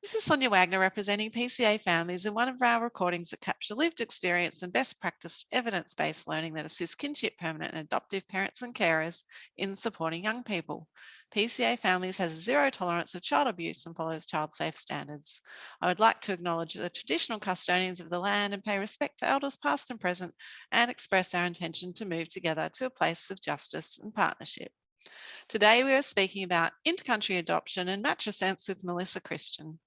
This is Sonia Wagner representing PCA families in one of our recordings that capture lived experience and best practice evidence-based learning that assists kinship, permanent and adoptive parents and carers in supporting young people. PCA Families has a zero tolerance of child abuse and follows child-safe standards. I would like to acknowledge the traditional custodians of the land and pay respect to elders past and present and express our intention to move together to a place of justice and partnership. Today we are speaking about intercountry adoption and Matrescence with Melissa Christian.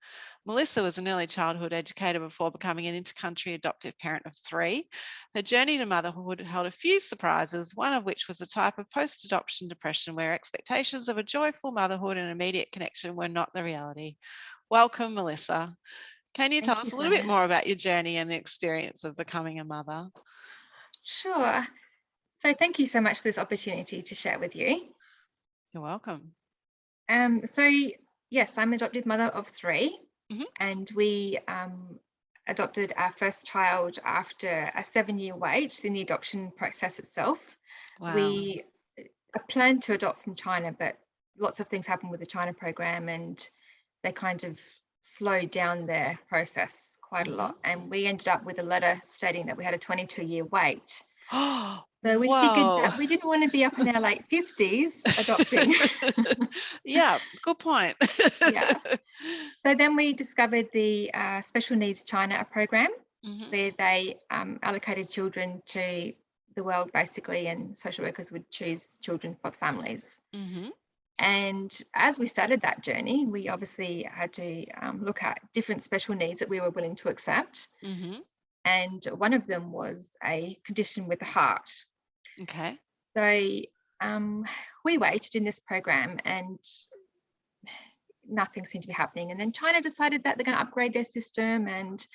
Melissa was an early childhood educator before becoming an intercountry adoptive parent of 3. Her journey to motherhood held a few surprises, one of which was a type of post-adoption depression where expectations of a joyful motherhood and immediate connection were not the reality. Welcome, Melissa. Can you tell Thank us you, a little bit Sonia. more about your journey and the experience of becoming a mother? Sure. So thank you so much for this opportunity to share with you. You're welcome. So yes, I'm an adoptive mother of 3, Mhm. and we adopted our first child after a 7-year wait in the adoption process itself. Wow. We planned to adopt from China, but lots of things happened with the China program, and they kind of slowed down their process quite a lot. And we ended up with a letter stating that we had a 22-year wait. Oh, So we figured whoa. that we didn't want to be up in our late 50s adopting. Yeah, good point. Yeah. So then we discovered the Special Needs China program, where they allocated children to the world basically, and social workers would choose children for families. And as we started that journey, we obviously had to look at different special needs that we were willing to accept. And one of them was a condition with the heart. Okay. So we waited in this program and nothing seemed to be happening. And then China decided that they're going to upgrade their system, and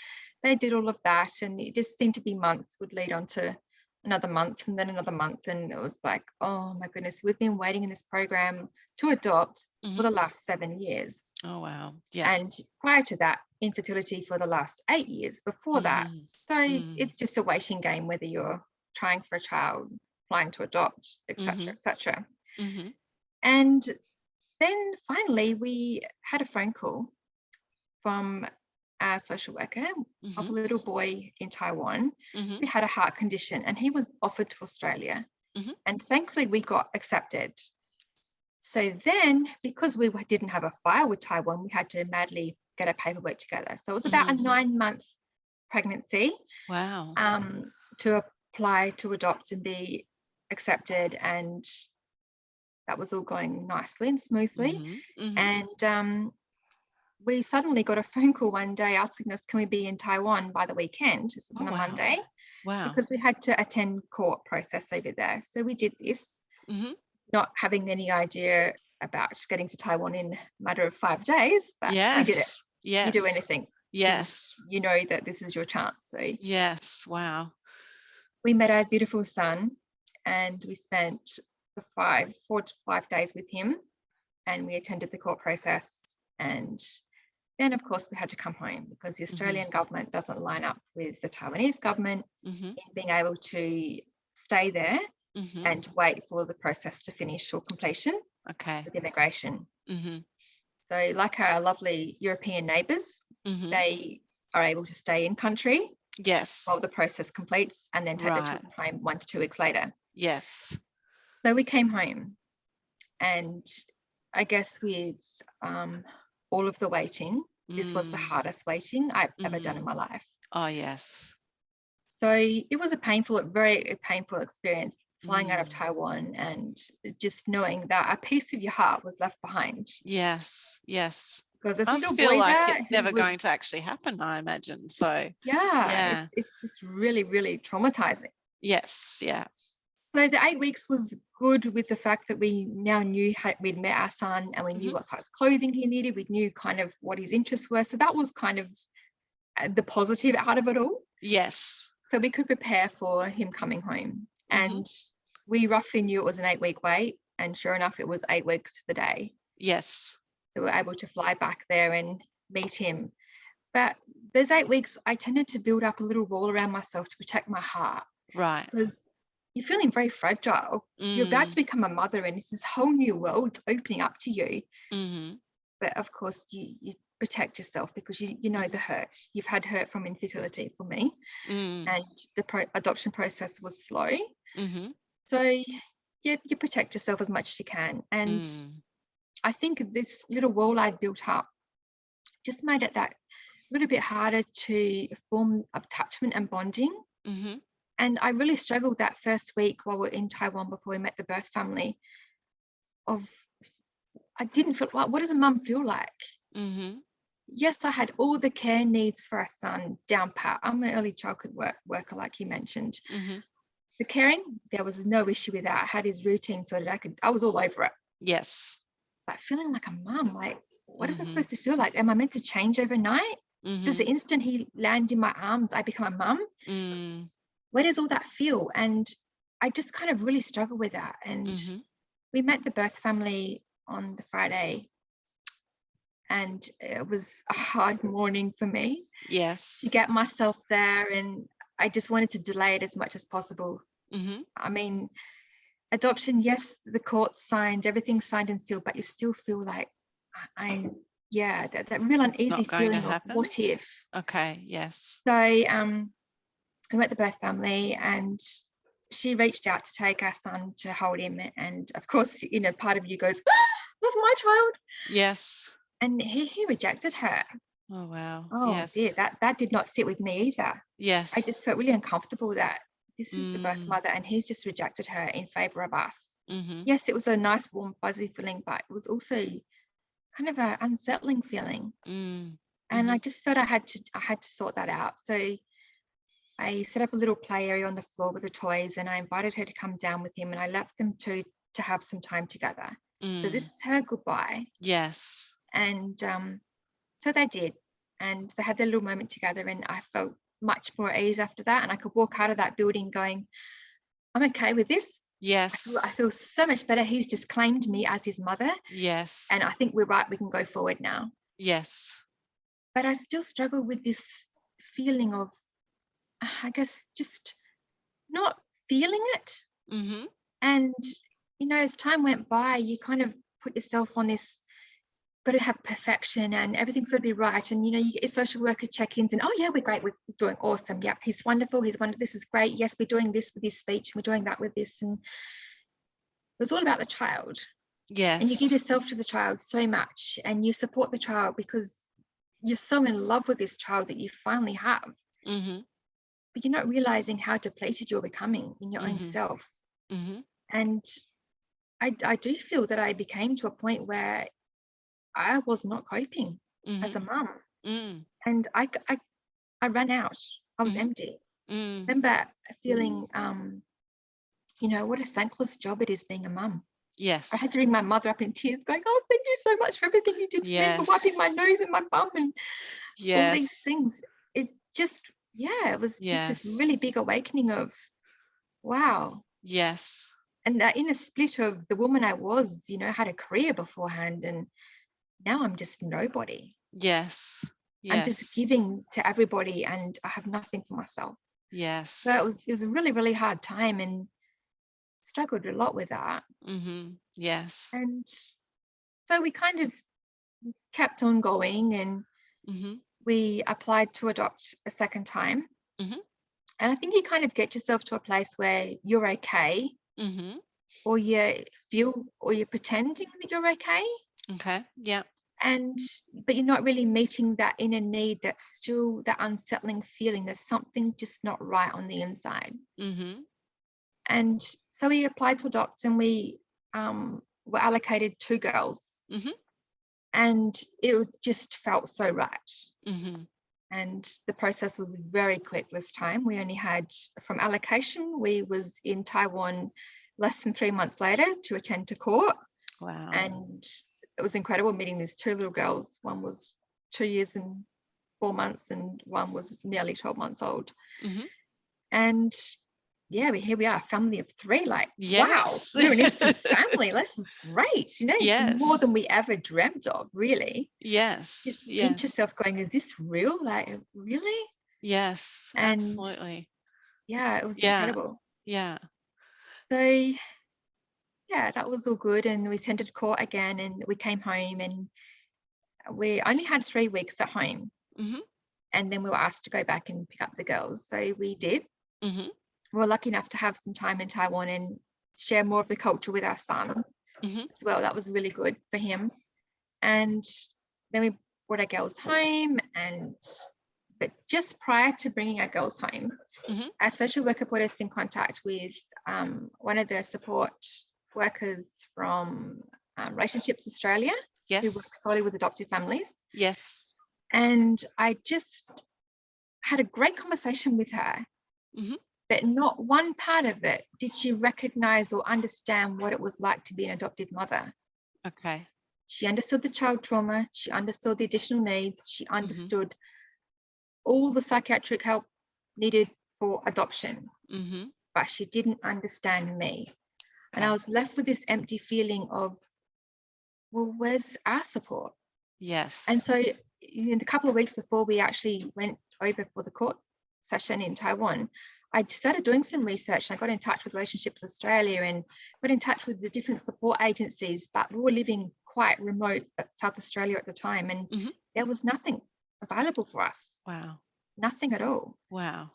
they did all of that. And it just seemed to be months would lead on to another month and then another month. And it was like, oh my goodness, we've been waiting in this program to adopt for the last 7 years. Oh, wow. Yeah. And prior to that, infertility for the last 8 years before that. So it's just a waiting game, whether you're trying for a child, applying to adopt, etc., etc. And then finally, we had a phone call from a social worker of a little boy in Taiwan who had a heart condition, and he was offered to Australia. And thankfully, we got accepted. So then, because we didn't have a file with Taiwan, we had to madly get our paperwork together. So it was about a 9-month pregnancy. Wow. To apply to adopt and be accepted, and that was all going nicely and smoothly. And we suddenly got a phone call one day asking us, can we be in Taiwan by the weekend? This is on a Monday. Wow. Because we had to attend court process over there. So we did this, not having any idea about getting to Taiwan in a matter of 5 days, but we did it. Yes. You do anything. Yes. You know that this is your chance. So yes. Wow. we met our beautiful son, and we spent the 4 to 5 days with him, and we attended the court process. And then, of course, we had to come home because the Australian government doesn't line up with the Taiwanese government in being able to stay there and wait for the process to finish or completion with immigration. So like our lovely European neighbours, they are able to stay in country while the process completes, and then take the children home 1 to 2 weeks later. Yes. So we came home, and I guess with all of the waiting, this was the hardest waiting I've ever done in my life. Oh, yes. So it was a very painful experience flying out of Taiwan and just knowing that a piece of your heart was left behind. Yes. Yes. Because there's a Must little feel boy like there it's never going to actually happen, I imagine. So yeah. It's just really, really traumatizing. Yes. Yeah. So the 8 weeks was good with the fact that we now knew we'd met our son, and we knew what size clothing he needed. We knew kind of what his interests were. So that was kind of the positive out of it all. Yes. So we could prepare for him coming home. And we roughly knew it was an 8-week wait. And sure enough, it was 8 weeks to the day. Yes. So we were able to fly back there and meet him. But those 8 weeks, I tended to build up a little wall around myself to protect my heart. Right. Because you're feeling very fragile. You're about to become a mother, and it's this whole new world opening up to you. But of course, you protect yourself because you know the hurt. You've had hurt from infertility for me, and the adoption process was slow. So you protect yourself as much as you can. And I think this little wall I'd built up just made it that little bit harder to form attachment and bonding. And I really struggled that first week while we were in Taiwan before we met the birth family. I didn't feel, what does a mum feel like? Yes, I had all the care needs for a son down pat. I'm an early childhood worker, like you mentioned. The caring, there was no issue with that. I had his routine so that I was all over it. Yes. But feeling like a mum, like, what is it supposed to feel like? Am I meant to change overnight? Does the instant he land in my arms, I become a mum? Where does all that feel? And I just kind of really struggle with that. And we met the birth family on the Friday, and it was a hard morning for me. Yes. To get myself there, and I just wanted to delay it as much as possible. I mean, adoption, yes, the court signed, everything's signed and sealed, but you still feel like that real uneasy feeling of what if. Okay, yes. So we met the birth family, and she reached out to take our son to hold him, and of course, part of you goes, that's my child. Yes. And he rejected her. Oh wow. Oh yes. dear, that did not sit with me either. Yes. I just felt really uncomfortable that this is the birth mother and he's just rejected her in favor of us. Yes, it was a nice warm fuzzy feeling, but it was also kind of an unsettling feeling. And I just felt I had to sort that out. So I set up a little play area on the floor with the toys, and I invited her to come down with him, and I left them to have some time together. So this is her goodbye. Yes. And so they did, and they had their little moment together, and I felt much more at ease after that, and I could walk out of that building going, I'm okay with this. Yes. I feel so much better. He's just claimed me as his mother. Yes. And I think we're right. We can go forward now. Yes. But I still struggle with this feeling of, I guess, just not feeling it. And, as time went by, you kind of put yourself on this, got to have perfection and everything's got to be right. And, you get your social worker check-ins and, oh, yeah, we're great. We're doing awesome. Yep, he's wonderful. This is great. Yes, we're doing this with his speech. And we're doing that with this. And it was all about the child. Yes. And you give yourself to the child so much, and you support the child because you're so in love with this child that you finally have. But you're not realizing how depleted you're becoming in your own self. And I do feel that I became to a point where I was not coping as a mum. And I ran out. I was empty. I remember feeling, what a thankless job it is being a mum. Yes. I had to ring my mother up in tears going, oh, thank you so much for everything you did for me, for wiping my nose and my bum and all these things. It just, it was just this really big awakening of, wow. Yes. And in a split of the woman I was, had a career beforehand, and now I'm just nobody. Yes. I'm just giving to everybody and I have nothing for myself. Yes. So it was a really, really hard time, and struggled a lot with that. Yes. And so we kind of kept on going, and we applied to adopt a second time. And I think you kind of get yourself to a place where you're okay, or you feel, or you're pretending that you're okay. Okay. Yeah. But you're not really meeting that inner need. That's still that unsettling feeling. There's something just not right on the inside. And so we applied to adopt, and we were allocated 2 girls. And it was just felt so right. And the process was very quick this time. We only had, from allocation, we was in Taiwan less than 3 months later to attend to court. Wow. And it was incredible meeting these 2 little girls. One was 2 years and 4 months, and one was nearly 12 months old. And here we are, a family of 3. Like, wow, we're an instant family. This is great. More than we ever dreamt of, really. Just pinch yourself going, is this real? Like, really? Yes, and absolutely. It was incredible. Yeah. So that was all good, and we attended court again, and we came home, and we only had 3 weeks at home, Mm-hmm. and then we were asked to go back and pick up the girls. So we did. Mm-hmm. We were lucky enough to have some time in Taiwan and share more of the culture with our son Mm-hmm. as well. That was really good for him. And then we brought our girls home, but just prior to bringing our girls home, Mm-hmm. our social worker put us in contact with one of the support workers from Relationships Australia, who Yes. works solely with adoptive families. Yes. And I just had a great conversation with her, Mm-hmm. but not one part of it did she recognize or understand what it was like to be an adoptive mother. Okay. She understood the child trauma. She understood the additional needs. She Mm-hmm. understood all the psychiatric help needed for adoption, Mm-hmm. but she didn't understand me. And I Okay. was left with this empty feeling of, well, where's our support? Yes. And so in the couple of weeks before we actually went over for the court session in Taiwan, I started doing some research. I got in touch with Relationships Australia and got in touch with the different support agencies, but we were living quite remote at South Australia at the time, and Mm-hmm. there was nothing available for us. Wow. Nothing at all. Wow.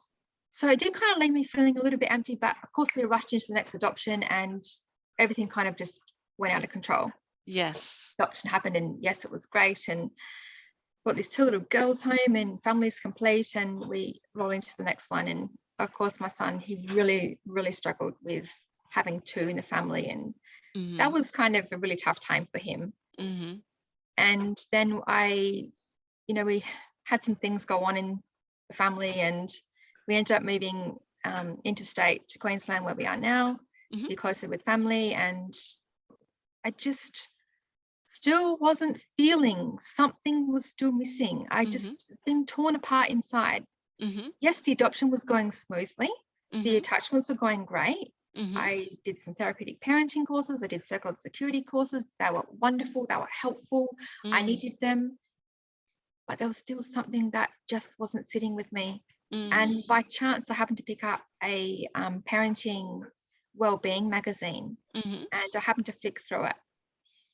So it did kind of leave me feeling a little bit empty, but of course we rushed into the next adoption and everything kind of just went out of control. Yes. Adoption happened, and yes, it was great, and brought these 2 little girls home and family's complete, and we roll into the next one. And of course my son, he really struggled with having 2 in the family, and Mm-hmm. that was kind of a really tough time for him. Mm-hmm. And then we had some things go on in the family, and we ended up moving interstate to Queensland, where we are now, Mm-hmm. to be closer with family. And I just still wasn't feeling, something was still missing. I just was being torn apart inside. Mm-hmm. Yes, the adoption was going smoothly. Mm-hmm. The attachments were going great. Mm-hmm. I did some therapeutic parenting courses. I did circle of security courses. They were wonderful. They were helpful. I needed them. But there was still something that just wasn't sitting with me. And by chance, I happened to pick up a parenting wellbeing magazine, Mm-hmm. and I happened to flick through it.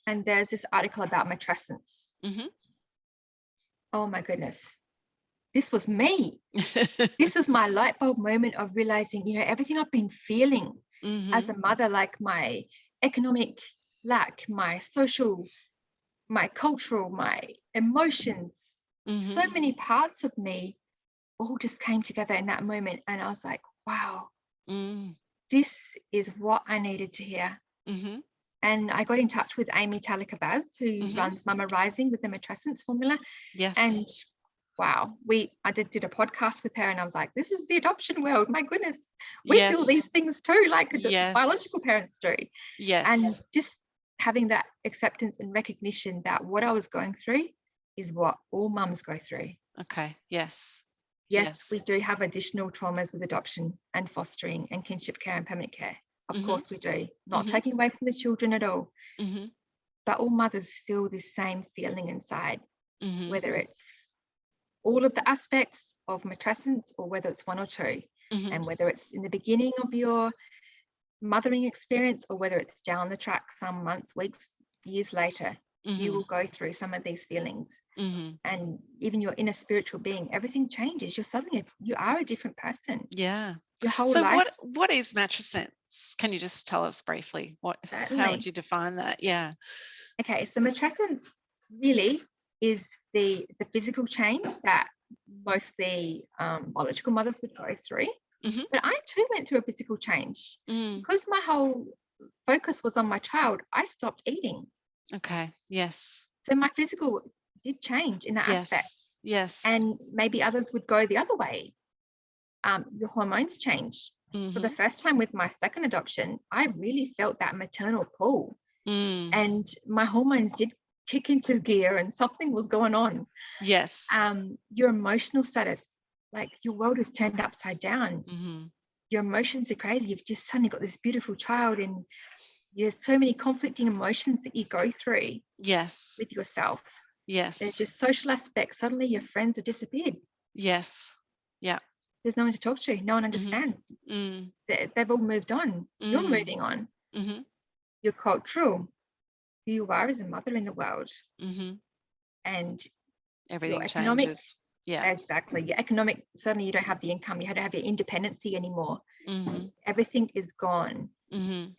And there's this article about matrescence. Mm-hmm. Oh my goodness. This was me. This was my light bulb moment of realizing, everything I've been feeling as a mother, like my economic lack, my social, my cultural, my emotions, so many parts of me all just came together in that moment. And I was like, wow, this is what I needed to hear. Mm-hmm. And I got in touch with Amy Talika-Baz, who runs Mama Rising with the Matrescence formula. Yes. And wow, I did a podcast with her, and I was like, this is the adoption world. My goodness, we feel these things too, like biological parents do. Yes. And just having that acceptance and recognition that what I was going through is what all mums go through. Okay. Yes. Yes, we do have additional traumas with adoption and fostering and kinship care and permanent care. Of course we do. Not taking away from the children at all. Mm-hmm. But all mothers feel this same feeling inside, Mm-hmm. whether it's all of the aspects of matrescence or whether it's 1 or 2, and whether it's in the beginning of your mothering experience or whether it's down the track some months, weeks, years later, you will go through some of these feelings. And even your inner spiritual being, everything changes. You are a different person. Yeah. Your whole so life. what is matrescence? Can you just tell us briefly how would you define that? Yeah. Okay, so matrescence really is the physical change that most the biological mothers would go through. But I too went through a physical change. Because my whole focus was on my child, I stopped eating. Okay. Yes. So my physical did change in that aspect. Yes. And maybe others would go the other way. Your hormones changed. For the first time with my second adoption, I really felt that maternal pull. And my hormones did kick into gear and something was going on. Yes. Your emotional status, like your world is turned upside down. Your emotions are crazy. You've just suddenly got this beautiful child, and there's so many conflicting emotions that you go through. Yes. With yourself. Yes. There's your social aspect. Suddenly your friends have disappeared. Yes. Yeah. There's no one to talk to. No one understands. They've all moved on. You're moving on. Your cultural, who you are as a mother in the world. and your Everything economic, changes. Yeah. exactly, your economic, suddenly you don't have the income, you don't have your independency anymore. Everything is gone.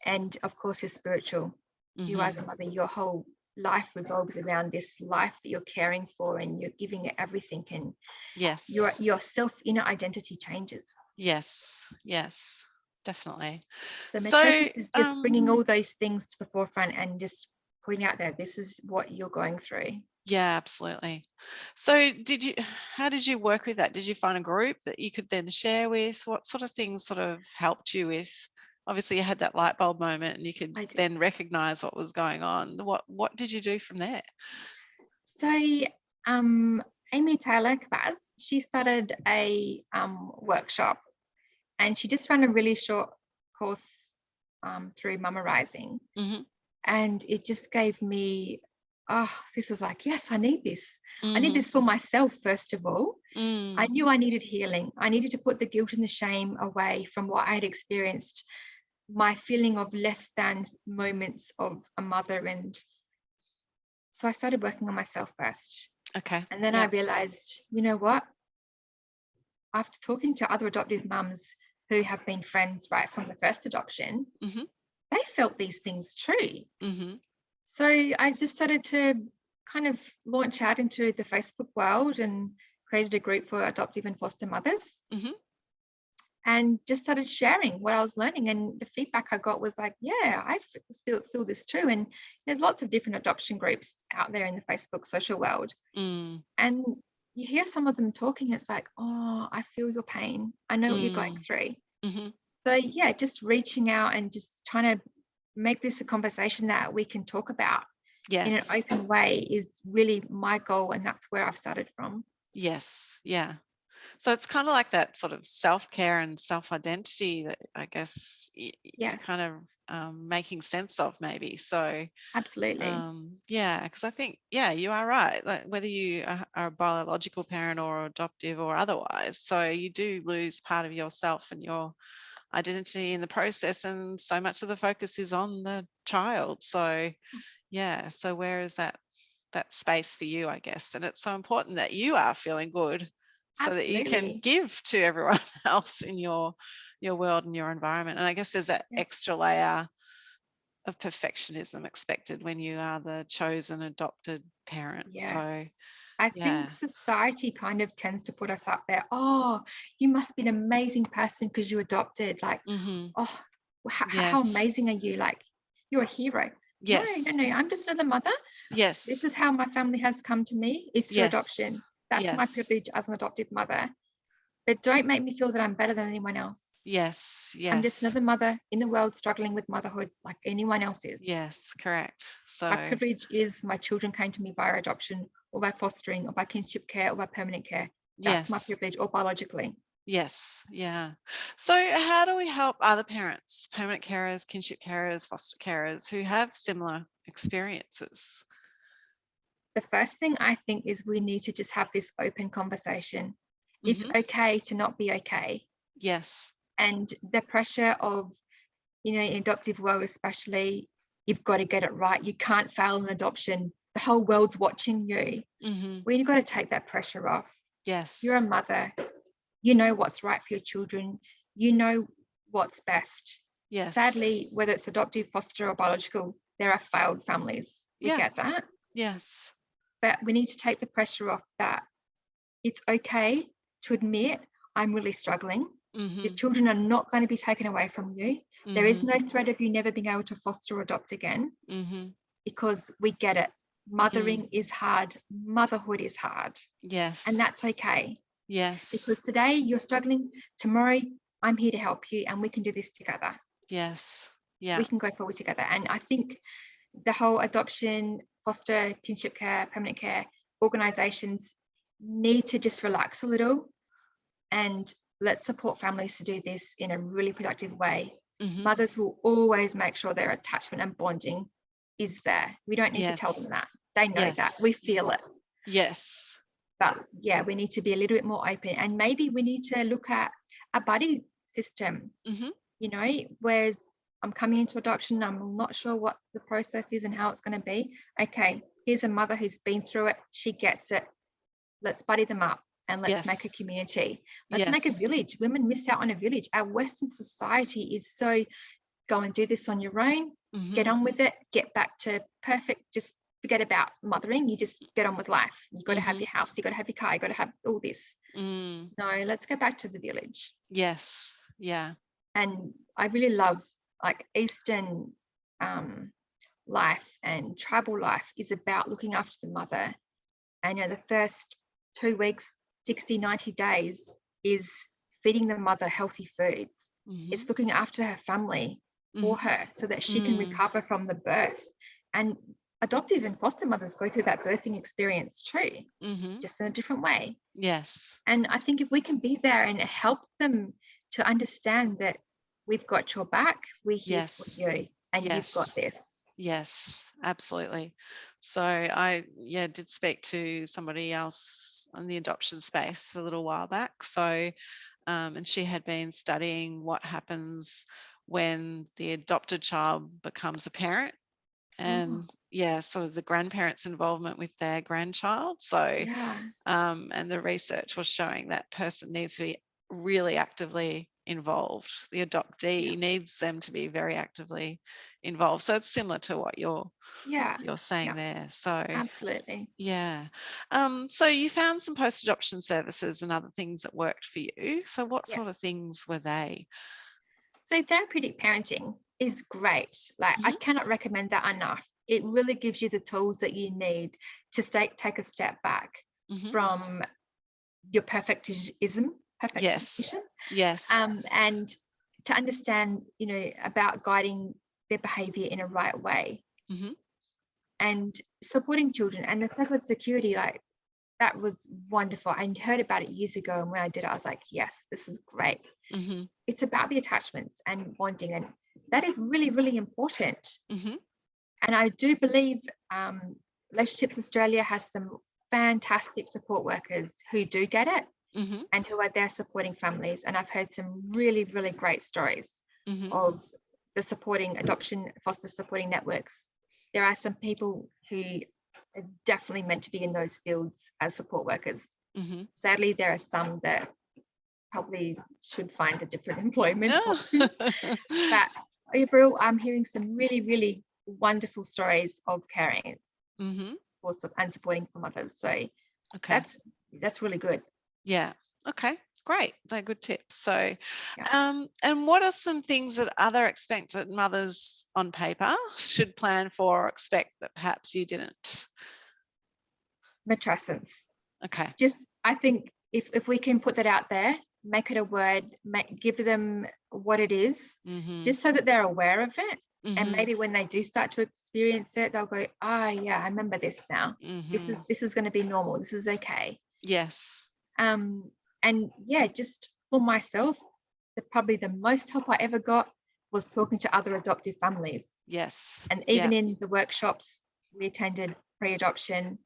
And of course your spiritual, you as a mother, your whole life revolves around this life that you're caring for, and you're giving it everything, and yes, your self inner identity changes. yes, definitely. So So Matrescence is just bringing all those things to the forefront and just putting out there, this is what you're going through. yeah, absolutely. So how did you work with that? Did you find a group that you could then share with? What sort of things sort of helped you with, obviously you had that light bulb moment and you could then recognize what was going on. What did you do from there? So Amy Taylor Kvass, she started a workshop, and she just ran a really short course through Mama Rising. And it just gave me, this was like, yes, I need this. I need this for myself, first of all. I knew I needed healing. I needed to put the guilt and the shame away from what I had experienced, my feeling of less than moments of a mother. And so I started working on myself first. Okay. And then I realized, you know what? After talking to other adoptive mums who have been friends right from the first adoption, they felt these things too. So I just started to kind of launch out into the Facebook world and created a group for adoptive and foster mothers. And just started sharing what I was learning. And the feedback I got was like, yeah, I feel this too. And there's lots of different adoption groups out there in the Facebook social world. And you hear some of them talking, it's like, oh, I feel your pain. I know what you're going through. So yeah, just reaching out and just trying to make this a conversation that we can talk about in an open way is really my goal. And that's where I've started from. Yes. Yeah. So it's kind of like that sort of self-care and self-identity that I guess you're kind of making sense of, maybe. So absolutely. Yeah, because I think, yeah, you are right. Like whether you are a biological parent or adoptive or otherwise, so you do lose part of yourself and your identity in the process, and so much of the focus is on the child. So yeah, so where is that space for you, I guess? And it's so important that you are feeling good so that you can give to everyone else in your world and your environment. And I guess there's that extra layer of perfectionism expected when you are the chosen adopted parent. So I think society kind of tends to put us up there. Oh, you must be an amazing person because you adopted. Like, oh, how amazing are you? Like, you're a hero. No, I'm just another mother. This is how my family has come to me, is through adoption. That's my privilege as an adoptive mother. But don't make me feel that I'm better than anyone else. I'm just another mother in the world struggling with motherhood like anyone else is. Yes, correct. So my privilege is my children came to me via adoption or by fostering or by kinship care or by permanent care. That's my privilege, or biologically. Yes. Yeah. So how do we help other parents, permanent carers, kinship carers, foster carers who have similar experiences? The first thing I think is we need to just have this open conversation. It's okay to not be okay. Yes. And the pressure of, in adoptive world especially, you've got to get it right. You can't fail in adoption. The whole world's watching you. We've got to take that pressure off. Yes. You're a mother. You know what's right for your children. You know what's best. Yes. Sadly, whether it's adoptive, foster, or biological, there are failed families. We get that. Yes. But we need to take the pressure off that it's okay to admit I'm really struggling. Your children are not going to be taken away from you. There is no threat of you never being able to foster or adopt again, because we get it. Mothering is hard. Motherhood is hard. Yes. And that's okay. Yes. Because today you're struggling. Tomorrow I'm here to help you, and we can do this together. Yes. Yeah. We can go forward together. And I think the whole adoption, foster, kinship care, permanent care organizations need to just relax a little, and let's support families to do this in a really productive way. Mothers will always make sure their attachment and bonding is there. We don't need to tell them that. They know that. We feel it. Yes. But yeah, we need to be a little bit more open, and maybe we need to look at a buddy system, whereas I'm coming into adoption, I'm not sure what the process is and how it's going to be. Okay, here's a mother who's been through it. She gets it. Let's buddy them up and let's make a Yes. community. Let's make a Yes. village. Women miss out on a village. Our Western society is so, go and do this on your own, get on with it, get back to perfect, just forget about mothering. You just get on with life. You got to have your house, you got to have your car, you got to have all this. No, let's go back to the village. Yes. Yeah. And I really love, like, Eastern life and tribal life is about looking after the mother. And the first 2 weeks, 60, 90 days is feeding the mother healthy foods. It's looking after her family for her so that she can recover from the birth. And adoptive and foster mothers go through that birthing experience too, just in a different way. Yes. And I think if we can be there and help them to understand that we've got your back, we're here for you, and you've got this. Yes, absolutely. So I did speak to somebody else in the adoption space a little while back. So and she had been studying what happens when the adopted child becomes a parent, and sort of the grandparents' involvement with their grandchild. So and the research was showing that person needs to be really actively involved. The adoptee needs them to be very actively involved. So it's similar to what you're saying there. So absolutely. Yeah. So you found some post-adoption services and other things that worked for you. So what sort of things were they? So therapeutic parenting is great. Like, I cannot recommend that enough. It really gives you the tools that you need to take a step back from your perfectionism. Yes. And to understand, about guiding their behavior in a right way. And supporting children and the psychological security, like, that was wonderful. I heard about it years ago, and when I did it, I was like, yes, this is great. It's about the attachments and bonding, and that is really, really important. And I do believe Relationships Australia has some fantastic support workers who do get it and who are there supporting families. And I've heard some really, really great stories of the supporting adoption foster supporting networks. There are some people who are definitely meant to be in those fields as support workers. Sadly, there are some that probably should find a different employment option. But overall, I'm hearing some really, really wonderful stories of caring and supporting for mothers. So that's really good. Yeah. Okay, great. They're good tips. So, and what are some things that other expectant mothers on paper should plan for or expect that perhaps you didn't? Matrescence. Okay. Just, I think if we can put that out there, make it a word, give them what it is, just so that they're aware of it. And maybe when they do start to experience it, they'll go, yeah, I remember this now. This is going to be normal. This is okay. Yes. And yeah, just for myself, probably the most help I ever got was talking to other adoptive families. Yes. And even in the workshops we attended pre-adoption,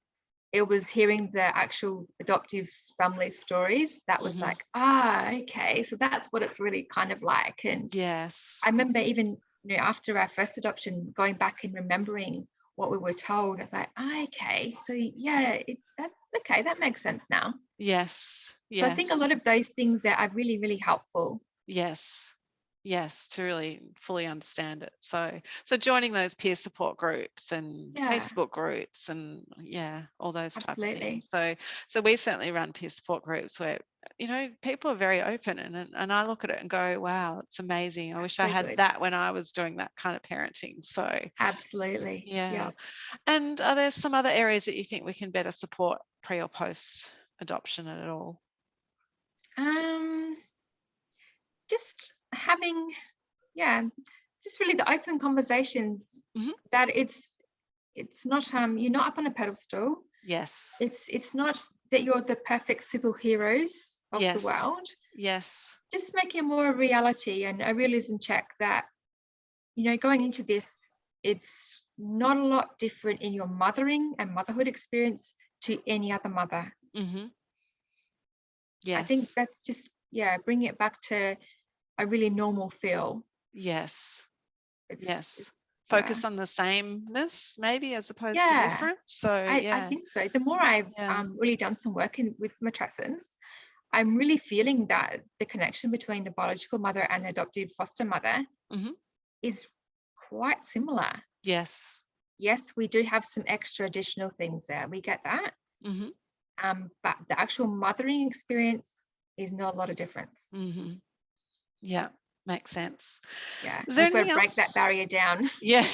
it was hearing the actual adoptive family stories that was like, okay, so that's what it's really kind of like. And yes, I remember even after our first adoption, going back and remembering what we were told. It's like, okay, so yeah, that's okay, that makes sense now. Yes. So I think a lot of those things that are really, really helpful. Yes, to really fully understand it. So joining those peer support groups and Facebook groups and all those type of things. So we certainly run peer support groups where people are very open, and I look at it and go, wow, it's amazing. I wish I had that when I was doing that kind of parenting. So absolutely. Yeah. And are there some other areas that you think we can better support pre or post adoption at all? Just having just really the open conversations that it's not you're not up on a pedestal. Yes. It's not that you're the perfect superheroes of the world. Yes. Just making more a reality and a realism check that going into this, it's not a lot different in your mothering and motherhood experience to any other mother. Yes. I think that's just bring it back to a really normal feel. Yes. It's focus on the sameness maybe as opposed to Yeah, difference. So I think so. The more I've really done some work with Matrescence, I'm really feeling that the connection between the biological mother and the adoptive foster mother is quite similar. Yes. Yes, we do have some extra additional things there. We get that. But the actual mothering experience is not a lot of difference. Yeah, makes sense. Yeah, Is there we've got anything to break that else? barrier down. Yeah.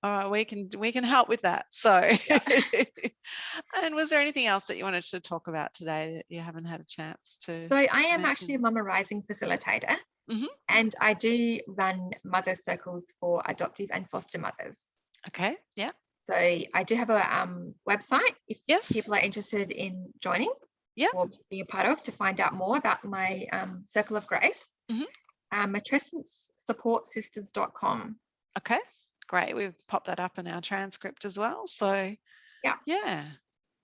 All right, we can help with that. So, and was there anything else that you wanted to talk about today that you haven't had a chance to So I am mention? actually a Mama Rising facilitator, and I do run mother circles for adoptive and foster mothers. Okay. Yeah. So I do have a website if people are Yes. interested in joining Yeah. or being a part of to find out more about my Circle of Grace. Matrescencesupportsisters.com. Okay. Great. We've popped that up in our transcript as well. So yeah.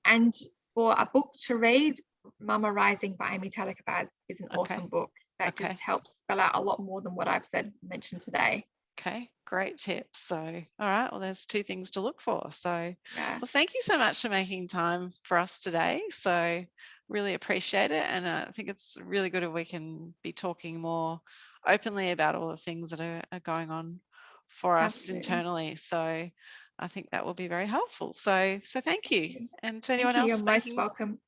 And for a book to read, Mama Rising by Amy Talakabaz is an awesome book that just helps spell out a lot more than what I've mentioned today. Okay, great tips. So, all right, well, there's two things to look for. So, yes. Well, thank you so much for making time for us today. So, really appreciate it. And I think it's really good if we can be talking more openly about all the things that are going on for us internally. So, I think that will be very helpful. So thank you. And to anyone else you're most welcome.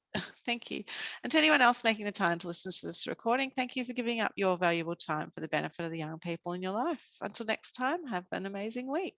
Thank you. And to anyone else making the time to listen to this recording, thank you for giving up your valuable time for the benefit of the young people in your life. Until next time, have an amazing week.